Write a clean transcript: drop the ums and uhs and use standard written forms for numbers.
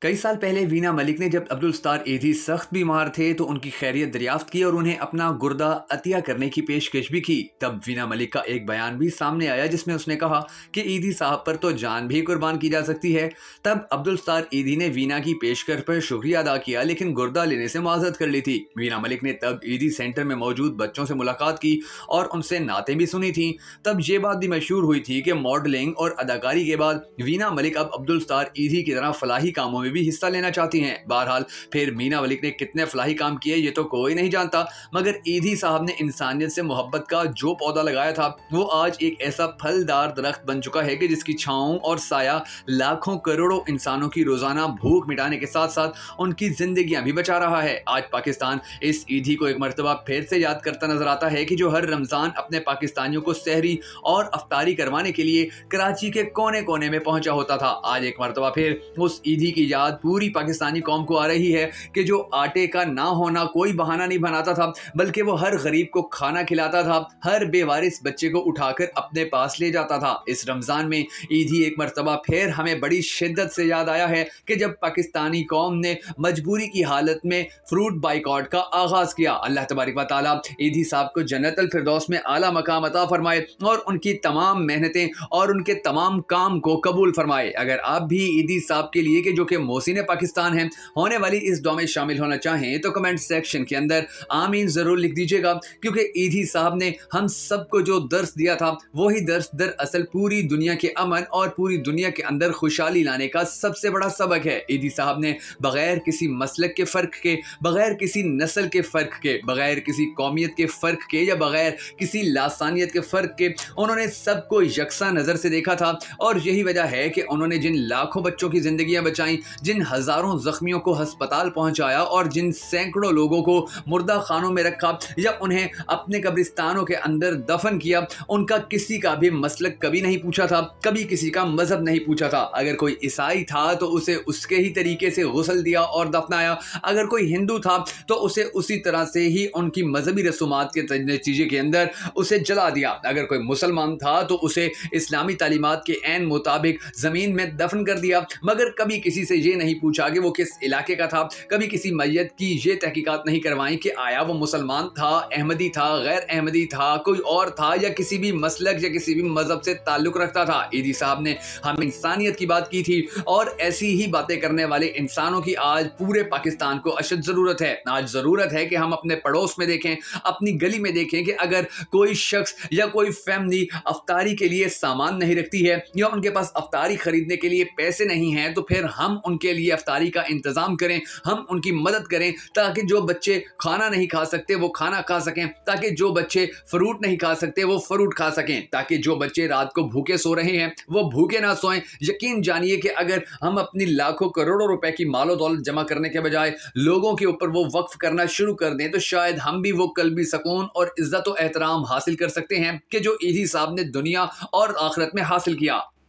कई साल पहले वीना मलिक ने जब अब्दुल सत्तार ईधी सख्त बीमार थे तो उनकी खैरियत दरियाफ्त की और उन्हें अपना गुर्दा अतिया करने की पेशकश भी की। तब वीना मलिक का एक बयान भी सामने आया जिसमें उसने कहा कि ईदी साहब पर तो जान भी कुर्बान की जा सकती है। तब अब्दुल सत्तार ईदी ने वीना की पेशकश पर शुक्रिया अदा किया लेकिन गुर्दा लेने से मुआवजत कर ली थी। वीना मलिक ने तब ईदी सेंटर में मौजूद बच्चों से मुलाकात की और उनसे नातें भी सुनी थी। तब ये बात भी मशहूर हुई थी कि मॉडलिंग और अदाकारी के बाद वीना मलिक अब अब्दुल सत्तार ईदी की तरह फलाही कामों में भी हिस्सा लेना चाहती हैं। बहरहाल फिर वीना मलिक ने कितने फलाही काम किए ये तो कोई नहीं जानता, मगर ईदी साहब ने इंसानियत से मोहब्बत का जो पौधा लगाया था वो आज एक ऐसा फलदार दरख्त बन चुका है कि जिसकी छांव और साया लाखों करोड़ों इंसानों की रोजाना भूख मिटाने के साथ साथ उनकी जिंदगियां भी बचा रहा है। आज पाकिस्तान इस ईदी को एक मरतबा फिर से याद करता नजर आता है कि जो हर रमजान अपने पाकिस्तानियों को सहरी और अफ्तारी करवाने के लिए कराची के कोने कोने में पहुंचा होता था। आज एक मरतबा फिर उस ईदी की याद पूरी पाकिस्तानी कौम को आ रही है कि जो आटे का ना होना कोई बहाना नहीं बनाता था, बल्कि वो हर गरीब को खाना खिलाता था, हर बेवारिस बच्चे को उठाकर अपने पास ले जाता था। इस रमजान में ईदी एक मरतबा फिर हमें बड़ी शिद्दत से याद आया है कि जब पाकिस्तानी कौम ने मजबूरी की हालत में फ्रूट बाइकॉट का आगाज किया। अल्लाह तबारक व तआला ईदी साहब को जन्नतुल फिरदौस में आला मकाम अता फरमाए और उनकी तमाम मेहनतें और उनके तमाम काम को कबूल फरमाए। अगर आप भी ईदी साहब के लिए कि जो कि मोहसिन पाकिस्तान है होने वाली इस दुआ में शामिल होना चाहें तो कमेंट सेक्शन के अंदर आमीन जरूर लिख दीजिएगा, क्योंकि ईदी साहब ने हम सबको जो दर्स दिया था वही दर्स दरअसल पूरी दुनिया के अमन और पूरी दुनिया के अंदर खुशहाली लाने का सबसे बड़ा सबक है। ईदी साहब ने बगैर किसी मसलक के फ़र्क के, बगैर किसी नस्ल के फ़र्क के, बगैर किसी कौमियत के फ़र्क के या बगैर किसी लासानियत के फ़र्क के उन्होंने सबको यकसा नज़र से देखा था। और यही वजह है कि उन्होंने जिन लाखों बच्चों की ज़िंदगियां बचाई, जिन हज़ारों ज़ख्मियों को अस्पताल पहुंचाया और जिन सैकड़ों लोगों को मुर्दा खानों में रखा या उन्हें अपने कब्रिस्तानों के अंदर दफन किया, उनका किसी का भी मसलक कभी नहीं पूछा था, कभी किसी का मजहब नहीं पूछा था। अगर कोई ईसाई था तो उसे उसके ही तरीके से गुस्ल दिया और दफनाया, अगर कोई हिंदू था तो उसे उसी तरह से ही उनकी मजहबी रसूमात के नतीजे के अंदर उसे जला दिया। अगर कोई मुसलमान था तो उसे इस्लामी तालीमात के ऐन मुताबिक ज़मीन में दफन कर दिया, मगर कभी किसी से ये नहीं पूछा कि वो किस इलाके का था, कभी किसी मैयत की ये तहकीकात नहीं करवाई कि आया वो मुसलमान था, अहमदी था, गैर अहमदी था, कोई और था या किसी भी मसलक या किसी भी मजहब से ताल्लुक़ रखता था। ईदी साहब ने हम इंसानियत की बात की थी और ऐसी ही बातें करने वाले इंसानों की आज पूरे पाकिस्तान को अशद ज़रूरत है। आज ज़रूरत है कि हम अपने पड़ोस में देखें, अपनी गली में देखें कि अगर कोई शख्स या कोई फैमिली अफ्तारी के लिए सामान नहीं रखती है या उनके पास अफ्तारी खरीदने के लिए पैसे नहीं हैं, तो फिर हम उनके लिए अफ्तारी का इंतज़ाम करें, हम उनकी मदद करें ताकि जो बच्चे खाना नहीं खा सकते वो खाना खा सकें, ताकि जो बच्चे फ्रूट नहीं खा सकते वो फ्रूट खा सकें, ताकि जो बच्चे रात को भूखे सो रहे हैं वो भूखे ना सोएं। यकीन जानिए कि अगर हम अपनी लाखों करोड़ों रुपए की मालो दौलत जमा करने के बजाय लोगों के ऊपर वो वक्फ करना शुरू कर दें तो शायद हम भी वो कल्बी सुकून और इज्जत और एहतराम हासिल कर सकते हैं कि जो ईदी साहब ने दुनिया और आखिरत में हासिल किया।